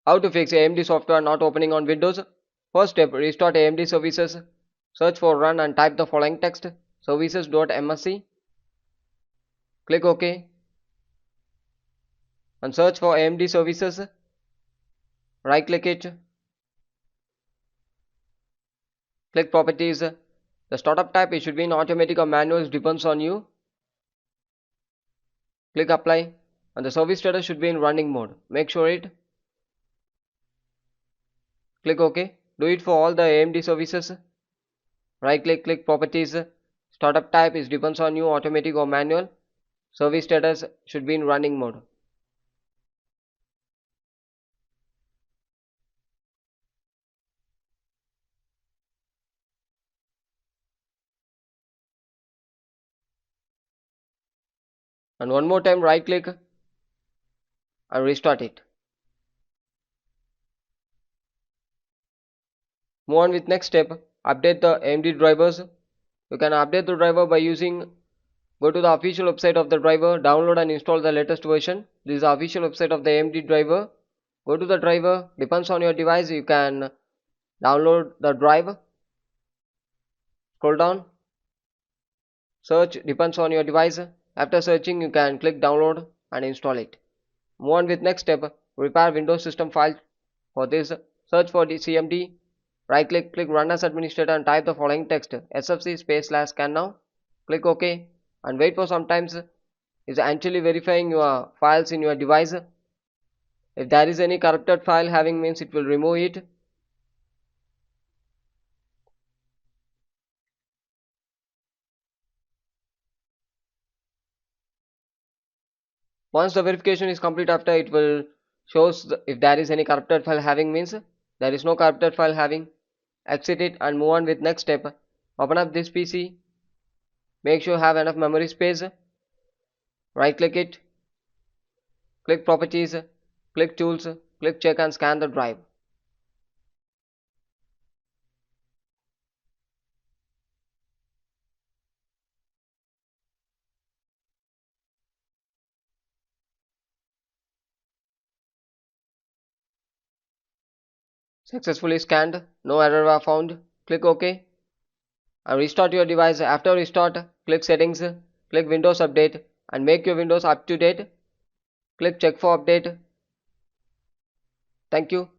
How to fix AMD software not opening on Windows? First step, restart AMD services. Search for run and type the following text, services.msc. Click OK and search for AMD services. Right click it. Click properties. The startup type, it should be in automatic or manual, it depends on you. Click apply and the service status should be in running mode. Make sure it. Click OK. Do it for all the AMD services. Right click, click properties. Startup type is depends on you, automatic or manual. Service status should be in running mode. And one more time right click and restart it. Move on with next step, update the AMD drivers. You can update the driver by using, go to the official website of the driver, download and install the latest version. This is the official website of the AMD driver. Go to the driver, depends on your device, you can download the drive. Scroll down, search, depends on your device. After searching, you can click download and install it. Move on with next step, repair Windows system file. For this, search for the CMD, right click, click run as administrator and type the following text, sfc /scan now. Click OK and wait for some time. Is actually verifying your files in your device. If there is any corrupted file having means it will remove it. Once the verification is complete, after it will shows if there is any corrupted file having means there is no corrupted file having. Exit it and move on with next step. Open up this PC. Make sure you have enough memory space. Right click it. Click properties. Click tools. Click check and scan the drive. Successfully scanned. No error were found. Click OK and restart your device. After restart, click settings. Click Windows Update and make your Windows up to date. Click check for update. Thank you.